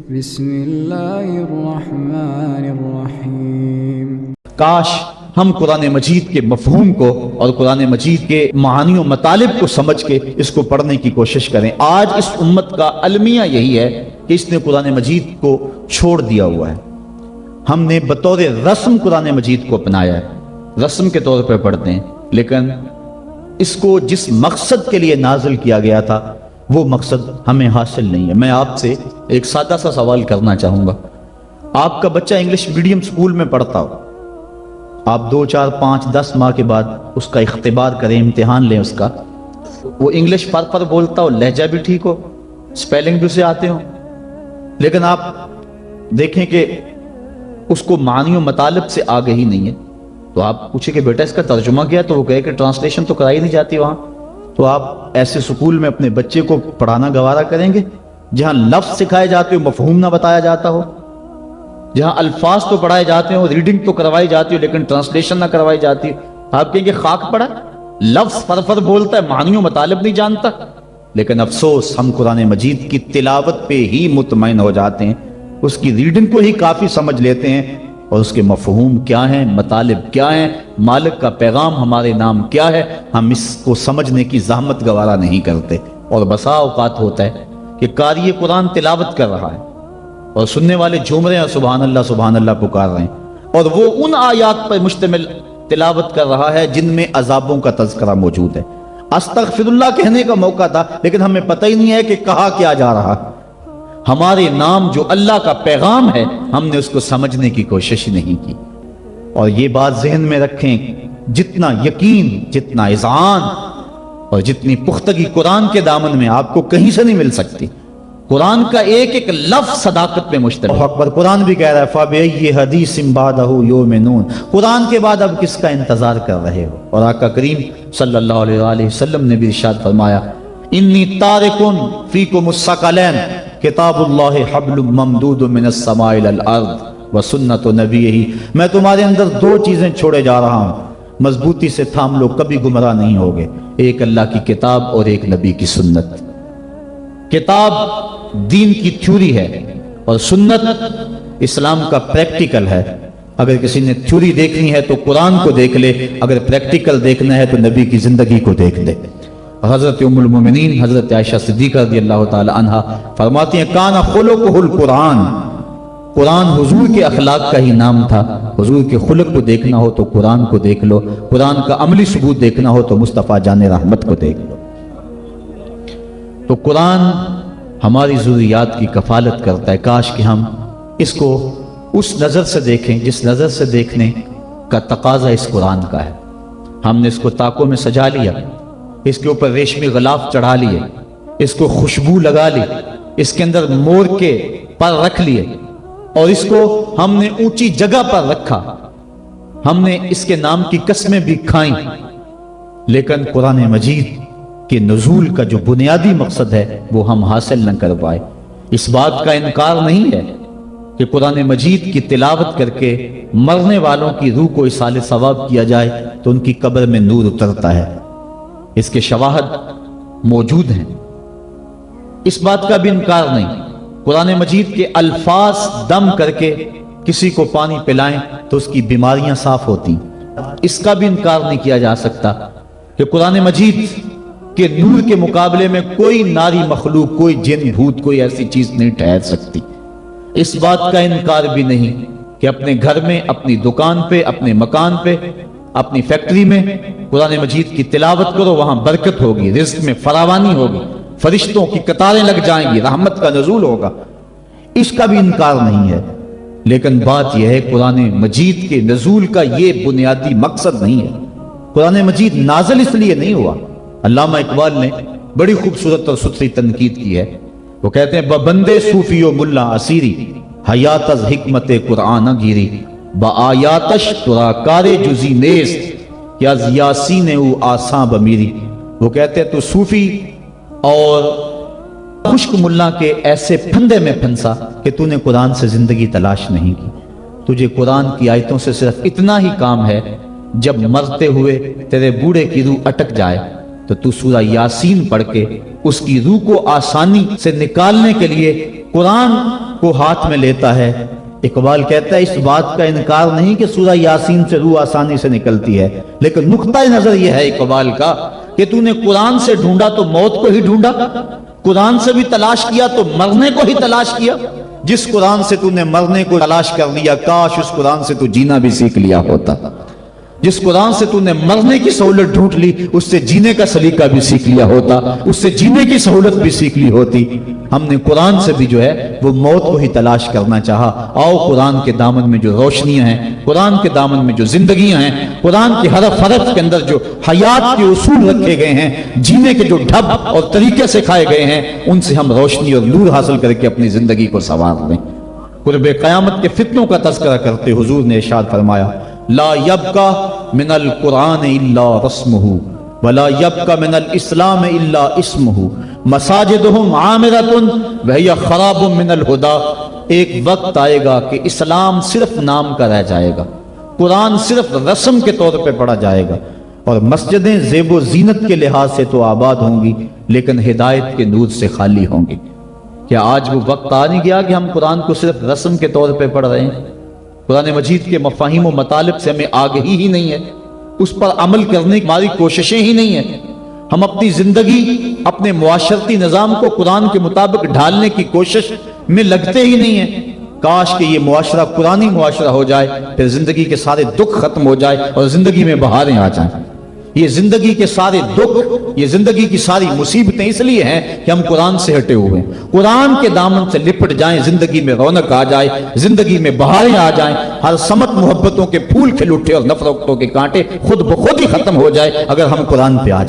بسم اللہ الرحمن الرحیم۔ کاش ہم قرآن مجید کے مفہوم کو اور قرآن مجید کے معانی و مطالب کو سمجھ کے اس کو پڑھنے کی کوشش کریں۔ آج اس امت کا المیہ یہی ہے کہ اس نے قرآن مجید کو چھوڑ دیا ہوا ہے۔ ہم نے بطور رسم قرآن مجید کو اپنایا ہے، رسم کے طور پہ پڑھتے ہیں، لیکن اس کو جس مقصد کے لیے نازل کیا گیا تھا وہ مقصد ہمیں حاصل نہیں ہے۔ میں آپ سے ایک سادہ سا سوال کرنا چاہوں گا۔ آپ کا بچہ انگلش میڈیم سکول میں پڑھتا ہو، آپ 2 4 5 10 ماہ کے بعد اس کا اختبار کریں، امتحان لیں اس کا، وہ انگلش پر بولتا ہو، لہجہ بھی ٹھیک ہو، سپیلنگ بھی اسے آتے ہوں، لیکن آپ دیکھیں کہ اس کو معانی و مطالب سے آگے ہی نہیں ہے، تو آپ پوچھیں کہ بیٹا اس کا ترجمہ کیا، تو وہ کہے کہ ٹرانسلیشن تو کرائی نہیں جاتی وہاں۔ تو آپ ایسے سکول میں اپنے بچے کو پڑھانا گوارا کریں گے جہاں لفظ سکھائے جاتے ہو، مفہوم نہ بتایا جاتا ہو، جہاں الفاظ تو پڑھائے جاتے ہوں، ریڈنگ تو کروائی جاتی ہو، لیکن ٹرانسلیشن نہ کروائی جاتی؟ آپ کہیں گے خاک پڑا، لفظ پر بولتا ہے، معانی و مطالب نہیں جانتا۔ لیکن افسوس، ہم قرآن مجید کی تلاوت پہ ہی مطمئن ہو جاتے ہیں، اس کی ریڈنگ کو ہی کافی سمجھ لیتے ہیں، اور اس کے مفہوم کیا ہیں، مطالب کیا ہیں، مالک کا پیغام ہمارے نام کیا ہے، ہم اس کو سمجھنے کی زحمت گوارا نہیں کرتے۔ اور بسا اوقات ہوتا ہے کہ قاری قرآن تلاوت کر رہا ہے اور سننے والے جھوم رہے ہیں، سبحان اللہ پکار رہے ہیں، اور وہ ان آیات پر مشتمل تلاوت کر رہا ہے جن میں عذابوں کا تذکرہ موجود ہے۔ استغفر اللہ کہنے کا موقع تھا، لیکن ہمیں پتہ ہی نہیں ہے کہ کہا کیا جا رہا۔ ہمارے نام جو اللہ کا پیغام ہے، ہم نے اس کو سمجھنے کی کوشش نہیں کی۔ اور یہ بات ذہن میں رکھیں، جتنا یقین، جتنا اذعان اور جتنی پختگی قرآن کے دامن میں آپ کو کہیں سے نہیں مل سکتی۔ قرآن کا ایک ایک لفظ صداقت پہ مشتمل ہے۔ اکبر قرآن بھی کہہ رہا ہے فَبِأَيِّ حَدِيثٍ بَعْدَهُ يُؤْمِنُونَ، قرآن کے بعد اب کس کا انتظار کر رہے ہو؟ اور آقا کریم صلی اللہ علیہ وآلہ وسلم نے بھی ارشاد فرمایا انی تارکن فیکم الثقلین کتاب اللہ حبل ممدود من السماء الی الارض وسنت نبیہ، میں تمہارے اندر 2 چیزیں چھوڑے جا رہا ہوں، مضبوطی سے تھام لو، کبھی گمراہ نہیں ہوگے، ایک اللہ کی کتاب اور ایک نبی کی سنت۔ کتاب دین کی تھیوری ہے اور سنت اسلام کا پریکٹیکل ہے۔ اگر کسی نے تھیوری دیکھنی ہے تو قرآن کو دیکھ لے، اگر پریکٹیکل دیکھنا ہے تو نبی کی زندگی کو دیکھ لے۔ حضرت ام المومنین حضرت عائشہ صدیقہ رضی اللہ تعالی عنہا فرماتی ہیں کان خلقہ القرآن، قرآن حضور کے اخلاق کا ہی نام تھا۔ حضور کے خلق کو دیکھنا ہو تو قرآن کو دیکھ لو، قرآن کا عملی ثبوت دیکھنا ہو تو مصطفیٰ جان رحمت کو دیکھ لو۔ تو قرآن ہماری ضروریات کی کفالت کرتا ہے۔ کاش کہ ہم اس کو اس نظر سے دیکھیں جس نظر سے دیکھنے کا تقاضا اس قرآن کا ہے۔ ہم نے اس کو طاقوں میں سجا لیا، اس کے اوپر ریشمی غلاف چڑھا لیے، اس کو خوشبو لگا لی، اس کے اندر مور کے پر رکھ لیے، اور اس کو ہم نے اونچی جگہ پر رکھا، ہم نے اس کے نام کی قسمیں بھی کھائیں، لیکن قرآن مجید کے نزول کا جو بنیادی مقصد ہے وہ ہم حاصل نہ کر پائے۔ اس بات کا انکار نہیں ہے کہ قرآن مجید کی تلاوت کر کے مرنے والوں کی روح کو اصال ثواب کیا جائے تو ان کی قبر میں نور اترتا ہے، اس کے شواہد موجود ہیں، اس بات کا بھی انکار نہیں۔ قرآن مجید کے الفاظ دم کر کے کسی کو پانی پلائیں تو اس کی بیماریاں صاف ہوتی، اس کا بھی انکار نہیں کیا جا سکتا کہ قرآن مجید کے نور کے مقابلے میں کوئی ناری مخلوق، کوئی جن بھوت، کوئی ایسی چیز نہیں ٹھہر سکتی۔ اس بات کا انکار بھی نہیں کہ اپنے گھر میں، اپنی دکان پہ، اپنے مکان پہ، اپنی فیکٹری میں قرآن مجید کی تلاوت کرو، وہاں برکت ہوگی، رزق میں فراوانی ہوگی، فرشتوں کی قطاریں لگ جائیں گی، رحمت کا نزول ہوگا، اس کا بھی انکار نہیں ہے۔ لیکن بات یہ ہے قرآن مجید کے نزول کا یہ بنیادی مقصد نہیں ہے۔ قرآن مجید نازل اس لیے نہیں ہوا۔ علامہ اقبال نے بڑی خوبصورت اور ستھری تنقید کی ہے، وہ کہتے ہیں بندے صوفی و ملا اسیری حیات از حکمت قرآن گیری با آیاتش ترا کار جزی نیست یا یاسین او آساں بمیری۔ وہ کہتے ہیں تو صوفی اور خشک ملا کے ایسے پھندے میں پھنسا کہ تو نے قرآن سے زندگی تلاش نہیں کی، تجھے قرآن کی آیتوں سے صرف اتنا ہی کام ہے، جب مرتے ہوئے تیرے بوڑھے کی روح اٹک جائے تو تو سورہ یاسین پڑھ کے اس کی روح کو آسانی سے نکالنے کے لیے قرآن کو ہاتھ میں لیتا ہے، اقبال کہتا ہے اس بات کا انکار نہیں کہ سورہ یاسین سے روح آسانی سے نکلتی ہے، لیکن نقطہ نظر یہ ہے اقبال کا کہ تو نے قرآن سے ڈھونڈا تو موت کو ہی ڈھونڈا، قرآن سے بھی تلاش کیا تو مرنے کو ہی تلاش کیا۔ جس قرآن سے تو نے مرنے کو تلاش کر لیا، کاش اس قرآن سے تو جینا بھی سیکھ لیا ہوتا۔ جس قرآن سے تو نے مرنے کی سہولت ڈھونڈ لی، اس سے جینے کا سلیقہ بھی سیکھ لیا ہوتا، اس سے جینے کی سہولت بھی سیکھ لی ہوتی۔ ہم نے قرآن سے بھی جو ہے وہ موت کو ہی تلاش کرنا چاہا۔ آؤ قرآن کے دامن میں جو روشنیاں ہیں، قرآن کے دامن میں جو زندگیاں ہیں، قرآن کے حرف حرف کے اندر جو حیات کے اصول رکھے گئے ہیں، جینے کے جو ڈھب اور طریقے سکھائے گئے ہیں، ان سے ہم روشنی اور نور حاصل کر کے اپنی زندگی کو سنوار لیں۔ قرب قیامت کے فتنوں کا تذکرہ کرتے حضور نے ارشاد فرمایا، لا یبقى من القرآن الا رسمہ ولا یبقى من الاسلام الا اسمہ مساجدہم عامرۃ وہی خراب من الہدى۔ ایک وقت آئے گا کہ اسلام صرف نام کا رہ جائے گا، قرآن صرف رسم کے طور پہ پڑھا جائے گا، اور مسجدیں زیب و زینت کے لحاظ سے تو آباد ہوں گی لیکن ہدایت کے نور سے خالی ہوں گی۔ کیا آج وہ وقت آ نہیں گیا کہ ہم قرآن کو صرف رسم کے طور پہ پڑھ رہے ہیں؟ قرآن مجید کے مفاہیم و مطالب سے ہمیں آگہی ہی نہیں ہے، اس پر عمل کرنے کی ہماری کوششیں ہی نہیں ہیں۔ ہم اپنی زندگی، اپنے معاشرتی نظام کو قرآن کے مطابق ڈھالنے کی کوشش میں لگتے ہی نہیں ہیں۔ کاش کہ یہ معاشرہ قرآنی معاشرہ ہو جائے، پھر زندگی کے سارے دکھ ختم ہو جائے اور زندگی میں بہاریں آ جائیں۔ یہ زندگی کے سارے دکھ، یہ زندگی کی ساری مصیبتیں اس لیے ہیں کہ ہم قرآن سے ہٹے ہوئے ہیں۔ قرآن کے دامن سے لپٹ جائیں، زندگی میں رونق آ جائے، زندگی میں بہاریں آ جائیں، ہر سمت محبتوں کے پھول کھل اٹھے اور نفرتوں کے کانٹے خود بخود ہی ختم ہو جائے اگر ہم قرآن پہ آ جائیں۔